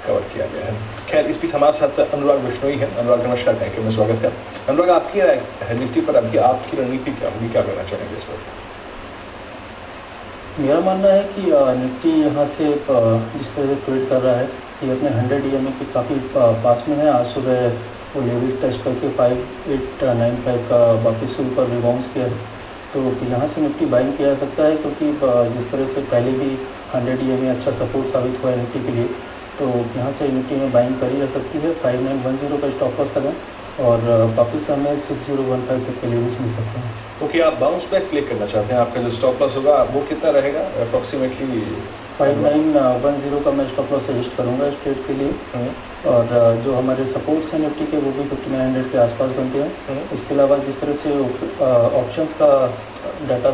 Cover किया गया है। खैर, इस बीच हमारे साथ अनुराग बिश्नोई है। अनुराग, नमस्कार, कार्यक्रम में स्वागत है। अनुराग, आपकी राय है निफ्टी पर अभी आपकी रणनीति क्या होगी, क्या करना चाहेंगे इस वक्त? मेरा मानना है कि निफ्टी यहाँ से जिस तरह से ट्रेड कर रहा है, ये अपने 100 EMA के काफ़ी पास में है। आज सुबह वो लेवल टेस्ट करके 5895 का वापस से ऊपर रिबाउंस किया है, तो यहाँ से निफ्टी बाइंग किया जा सकता है, क्योंकि जिस तरह से पहले भी 100 EMA अच्छा सपोर्ट साबित हुआ है निफ्टी के लिए, तो यहाँ से निफ्टी में बाइंग करी जा सकती है। 5910 का स्टॉप लॉस लगा और वापस हमें 6015 तक के लेवल्स मिल सकते हैं। ओके, आप बाउंस बैक क्लिक करना चाहते हैं, आपका जो स्टॉप लॉस होगा वो कितना रहेगा अप्रोक्सीमेटली? 5910 का मैं स्टॉप लॉस सजेस्ट करूंगा इस ट्रेड के लिए। और जो हमारे सपोर्ट्स हैं निफ्टी के, वो भी 5900 के आसपास बनते हैं। इसके अलावा जिस तरह से ऑप्शंस का डाटा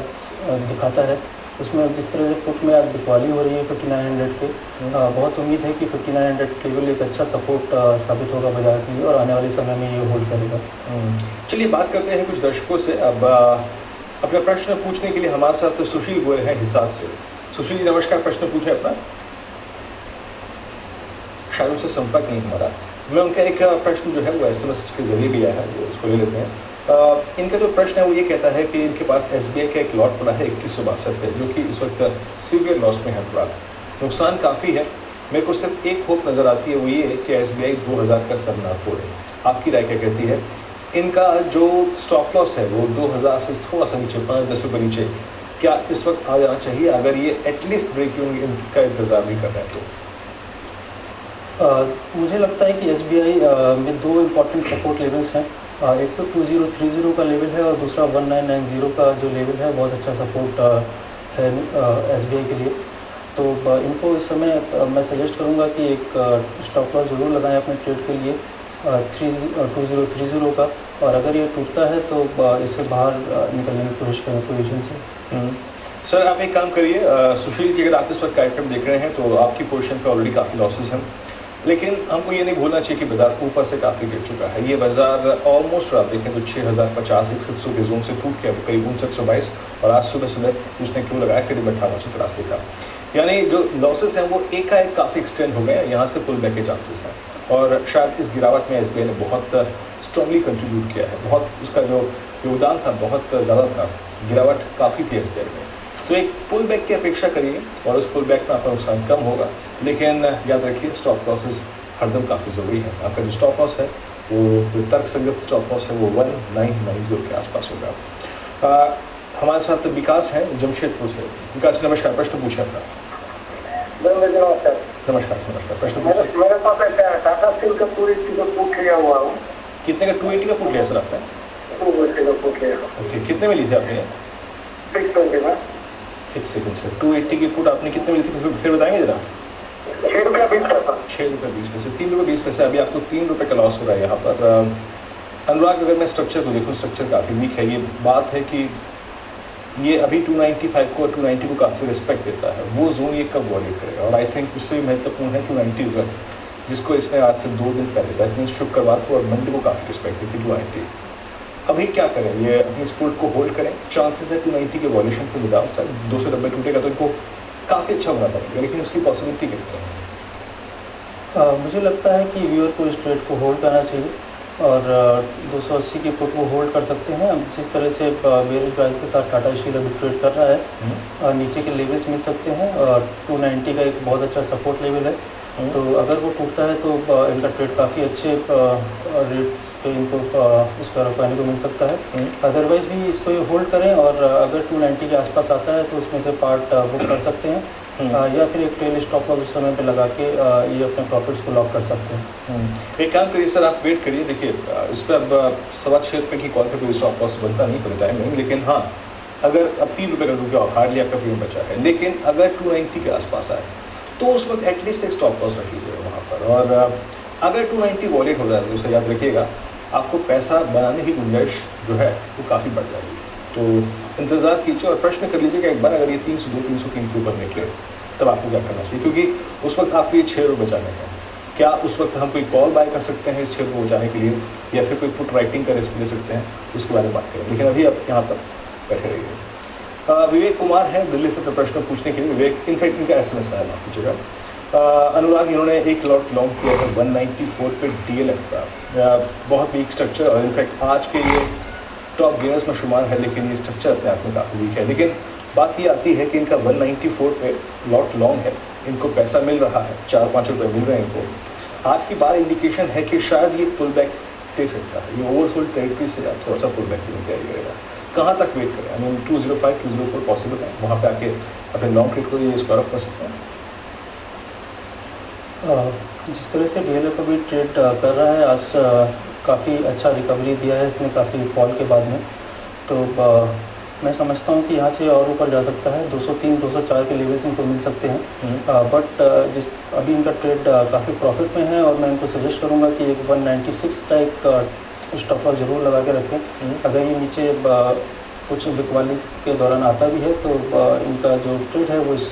दिखाता है, उसमें जिस तरह से पुट में आज बिकवाली हो रही है 5900 के, बहुत उम्मीद है कि 5900 केवल एक अच्छा सपोर्ट साबित होगा बाजार के लिए और आने वाले समय में ये होल्ड करेगा। चलिए बात करते हैं कुछ दर्शकों से। अब अपना प्रश्न पूछने के लिए हमारे साथ सुशील गोयल हैं हिसार से। सुशील जी, नमस्कार, प्रश्न पूछे अपना। शायद उनसे संपर्क नहीं हमारा। मैं उनका एक प्रश्न जो है वो SMS के जरिए भी आया है, वो उसको ले लेते हैं। इनका जो प्रश्न है वो ये कहता है कि इनके पास SBI का एक लॉट पड़ा है 2162 पे, जो कि इस वक्त सीवियर लॉस में है। थोड़ा नुकसान काफ़ी है। मेरे को सिर्फ एक होप नज़र आती है, वो ये कि SBI 2000 का स्तर ना तोड़े। आपकी राय क्या कहती है? इनका जो स्टॉप लॉस है वो 2000 से थोड़ा सा नीचे, 5-10 रुपये नीचे, क्या इस वक्त आ जाना चाहिए अगर ये एटलीस्ट ब्रेक इवन का इंतजार भी कर रहे हैं तो? मुझे लगता है कि SBI में दो इम्पॉर्टेंट सपोर्ट लेवल्स हैं। एक तो 2030 का लेवल है और दूसरा 1990 का जो लेवल है, बहुत अच्छा सपोर्ट है SBI के लिए। तो इनको इस समय मैं सजेस्ट करूंगा कि एक स्टॉप लॉस जरूर लगाएं अपने ट्रेड के लिए 2030 का, और अगर ये टूटता है तो इससे बाहर निकलने की कोशिश करें पोजीशन से। सर, आप एक काम करिए, सुशील जी, अगर आप इस वक्त कार्यक्रम देख रहे हैं तो आपकी पोजीशन पे ऑलरेडी काफ़ी लॉसेस हैं, लेकिन हमको ये नहीं भूलना चाहिए कि बाजार ऊपर से काफ़ी गिर चुका है। ये बाजार ऑलमोस्ट आप देखें तो 6050-6100 के जोन से टूट के करीब 5922, और आज सुबह सुबह उसने क्यों लगाया करीब 5883 का। यानी जो लॉसेस हैं वो एकाएक काफ़ी एक्सटेंड हो गए, यहाँ से पुल बैक के चांसेस हैं। और शायद इस गिरावट में SBI ने बहुत स्ट्रांगली कंट्रीब्यूट किया है, बहुत उसका जो योगदान था बहुत ज़्यादा था, गिरावट काफ़ी थी SBI में। तो एक पुल बैक की अपेक्षा करिए और उस पुल बैक में आपका नुकसान कम होगा, लेकिन याद रखिए स्टॉप लॉसेस हरदम काफ़ी ज़रूरी है। आपका जो स्टॉप लॉस है वो तर्क संगत स्टॉप लॉस है, वो 1990 के आसपास होगा। हमारे साथ विकास है जमशेदपुर से। विकास, नमस्कार, प्रश्न पूछे अपना। नमस्कार, प्रश्न पूछिए। मेरे पास टाटा स्टील का पूरी पुट लिया हुआ हूँ। कितने का? 280 का पुट लिया सर आपने? 280 का पुट लिया। ओके, कितने में ली थी आपने? 620 में। एक सेकंड सर, 280 की पुट आपने कितने में ली थी, फिर बताएंगे जरा? 6 रुपया 20 पैसा। 6 रुपये 20 पैसे, 3 रुपये 20 पैसे। अभी आपको 3 रुपये का लॉस हो रहा है यहाँ पर। अनुराग, अगर मैं स्ट्रक्चर को देखूँ, स्ट्रक्चर काफ़ी वीक है। ये बात है कि ये अभी 295 को और 290 को काफ़ी रिस्पेक्ट देता है, वो जोन ये कब वॉलेट करेगा? और आई थिंक उससे महत्वपूर्ण है 290 जोन, जिसको इसने आज से 2 दिन पहले, दैट मीन्स शुक्रवार को और मंडे को काफ़ी रिस्पेक्ट दी थी 290। अभी क्या करें? ये अपनी सपोर्ट को होल्ड करें? चांसेस है 290 के वॉल्यूशन को विदाउट सर 290 टूटेगा तो इनको काफ़ी अच्छा होना पड़ेगा, लेकिन उसकी पॉसिबिलिटी कितनी है? मुझे लगता है कि व्यूअर को इस ट्रेड को होल्ड करना चाहिए और 280 की पुट वो होल्ड कर सकते हैं। जिस तरह से बेरिश प्राइस के साथ टाटा स्टील अभी ट्रेड कर रहा है, नीचे के लेवल्स मिल सकते हैं और 290 का एक बहुत अच्छा सपोर्ट लेवल है। तो अगर वो टूटता है तो इनका ट्रेड काफ़ी अच्छे रेट्स पे इनको इस पर रुकाने को मिल सकता है। अदरवाइज भी इसको ये होल्ड करें और अगर 290 के आसपास आता है तो उसमें से पार्ट बुक कर सकते हैं, या फिर एक टेल स्टॉप लॉस उस समय पे लगा के ये अपने प्रॉफिट्स को लॉक कर सकते हैं। एक काम करिए सर, आप वेट करिए। देखिए, इस पर अब 6.25 रुपये की कॉल पर कोई स्टॉप लॉस बनता नहीं फॉर टाइम नहीं, लेकिन हाँ, अगर अब 3 रुपये का रुपया हार्डली आपका प्रीमियम बचा है, लेकिन अगर 290 के आसपास आए तो उस वक्त एटलीस्ट एक स्टॉप लॉस रख लीजिएगा वहाँ पर। और अगर 290 वॉलेट हो जाए तो उसे याद रखिएगा, आपको पैसा बनाने की गुंजाइश जो है वो काफ़ी बढ़ जाएगी। तो इंतज़ार कीजिए और प्रश्न कर लीजिएगा एक बार, अगर ये 302, 303 के ऊपर निकले तब आपको क्या करना चाहिए, क्योंकि उस वक्त आपको ये 6 रुपये बचाने हैं। क्या उस वक्त हम कोई कॉल बाय कर सकते हैं इस 6 रुपये बचाने के लिए, या फिर कोई पुट राइटिंग का रिस्क ले सकते हैं, उसके बारे में बात करें। लेकिन अभी आप यहाँ पर बैठे रहिए। विवेक कुमार हैं दिल्ली से प्रश्न पूछने के लिए। विवेक, इनफैक्ट इनका SMS आया, माफ कीजिएगा। अनुराग, इन्होंने एक लॉट लॉन्ग किया है 194 पे DLF का। बहुत वीक स्ट्रक्चर, और इनफैक्ट आज के ये टॉप गेनर्स में शुमार है, लेकिन ये स्ट्रक्चर अपने आप में काफ़ी वीक है। लेकिन बात ये आती है कि इनका 194 पे लॉट लॉन्ग है, इनको पैसा मिल रहा है, 4-5 रुपये मिल रहे हैं इनको। आज की बार इंडिकेशन है कि शायद ये पुल बैक दे सकता है, ये ओवरसोल्ड टेरिटरी से थोड़ा सा पुल बैक की तैयारी करेगा। कहाँ तक वेट करें? आई मीन 205, 204 पॉसिबल है, वहाँ पे आके अपने लॉन्ग ट्रेड को ये स्क्वायर ऑफ कर सकते हैं। जिस तरह से DLF अभी ट्रेड कर रहा है, आज काफ़ी अच्छा रिकवरी दिया है इसने काफ़ी फॉल के बाद में। तो मैं समझता हूँ कि यहाँ से और ऊपर जा सकता है, 203, 204 के लेवल्स इनको मिल सकते हैं। बट अभी इनका ट्रेड काफ़ी प्रॉफिट में है, और मैं इनको सजेस्ट करूँगा कि एक 196 टाइप का स्टॉप लॉस जरूर लगा के रखें। अगर ये नीचे कुछ बिकवाली के दौरान आता भी है, तो इनका जो ट्रेड है वो इस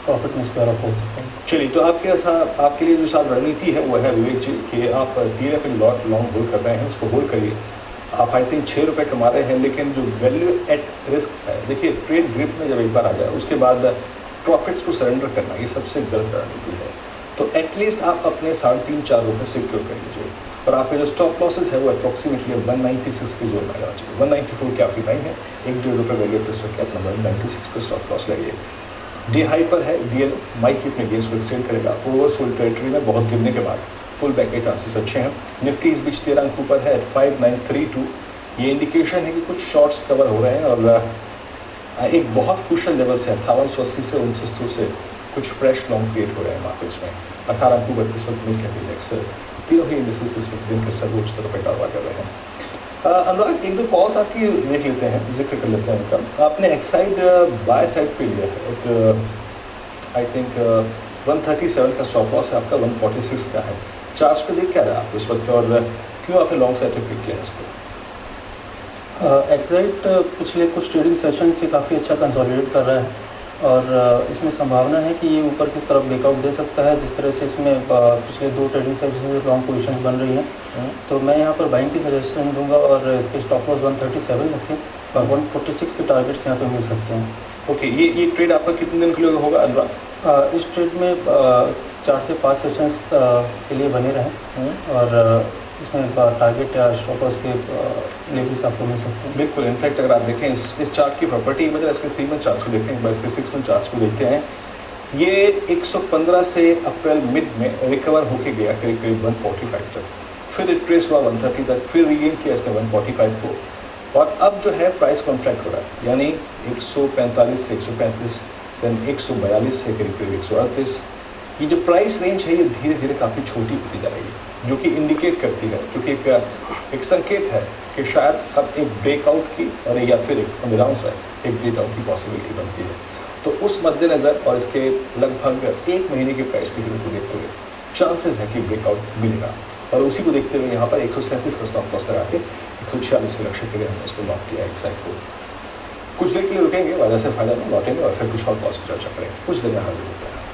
प्रॉफिट में स्क्वायर ऑफ हो सकता है। चलिए, तो आपके लिए जो साथ रणनीति है वो है विवेक जी कि आप 13 पे लॉट लॉन्ग होल्ड कर रहे हैं, उसको होल्ड करिए। आप आई थिंक 6 रुपये कमा रहे हैं, लेकिन जो वैल्यू एट रिस्क है, देखिए ट्रेड ग्रिप में जब एक बार आ जाए उसके बाद प्रॉफिट्स को सरेंडर करना ये सबसे गलत रणनीति है। तो एटलीस्ट आप अपने 3.5-4 रुपये सिक्योर कर लीजिए, और आपके जो स्टॉप लॉसेस है वो अप्रोक्सीमेटली 196 की जोन में आ जाना चाहिए। 194 काफ़ी नहीं है, 1-1.5 रुपये वैल्यू रिस्क रखिए, अपना 196 पे स्टॉप लॉस लगाइए। डी हाई पर है DL, माइक अपने गेंस को एक्सटेंड करेगा। ओवरसोल्ड टेरिटरी में बहुत गिरने के बाद पुल बैक के चांसेस अच्छे हैं। निफ्टी इस बीच 13 अंक ऊपर है 5932। ये इंडिकेशन है कि कुछ शॉर्ट्स कवर हो रहे हैं, और एक बहुत क्रूशियल लेवल से 5880 से 5900 से कुछ फ्रेश लॉन्ग क्रिएट हो रहे हैं मार्केट्स में। 18 अंक ऊपर इस वक्त मिड कैप इंडेक्स, तीनों ही इंडेक्सेस इस वक्त दिन के सर्वोच्च स्तर पर कार्रवाई कर रहे हैं। अनुराग, 1-2 कॉल्स आपकी देख लेते हैं, जिक्र कर लेते हैं उनका। आपने एक्साइड बाय साइड पे लिया है, एक आई थिंक 137 का स्टॉप लॉस है आपका, 146 का है। चार्ज पे देख क्या रहा है आप इस वक्त, और क्यों आपने लॉन्ग साइड पे पिक किया इसको? एक्साइड पिछले कुछ ट्रेडिंग सेशन से काफ़ी अच्छा कंसोलिडेट कर रहा है, और इसमें संभावना है कि ये ऊपर की तरफ ब्रेकआउट दे सकता है। जिस तरह से इसमें पिछले 2 ट्रेडिंग सेशन से लॉन्ग पोजीशंस बन रही हैं, तो मैं यहाँ पर बाइंग की सजेशन दूंगा, और इसके स्टॉप लॉस 137 रखें, और 146 के टारगेट्स यहाँ पे मिल सकते हैं। ओके, ये ट्रेड आपका कितने दिन के लिए होगा अनुराग? इस ट्रेड में 4 से 5 सेशंस के लिए बने रहें, और इसमें टारगेट या स्टॉप लॉस के लेवल्स आपको मिल सकते हैं। बिल्कुल, इनफैक्ट अगर आप देखें इस चार्ट की प्रॉपर्टी में, इसके 3 मंथ चार्ट को देखें, एक बार इसके 6 मंथ चार्ट को देखते हैं, ये 115 से अप्रैल मिड में रिकवर होके गया करीब 145 तक, फिर रिट्रेस हुआ 130 तक, फिर रीगेन किया इसने 145 को, और अब जो है प्राइस कॉन्ट्रैक्ट हो रहा है, यानी 145 से 135, देन 142 से करीब 138। ये जो प्राइस रेंज है ये धीरे धीरे काफ़ी छोटी होती जा रही है, जो कि इंडिकेट करती है, जो कि एक संकेत है कि शायद अब एक ब्रेकआउट की, और या फिर एक डाउन साइड एक ब्रेकआउट की पॉसिबिलिटी बनती है। तो उस मद्देनजर और इसके लगभग 1 महीने के प्राइस की को देखते हुए चांसेस है कि ब्रेकआउट मिलेगा, और उसी को देखते हुए यहाँ पर 137 का स्टॉप लॉस लगा के 146 के लक्ष्य के लिए हमने इसको लॉक किया एक साइड को। कुछ देर के लिए रुकेंगे, वजह से फायदा में लौटेंगे, और फिर कुछ और कॉस्ट की चर्चा करेंगे। कुछ देर में हाजिर होता है।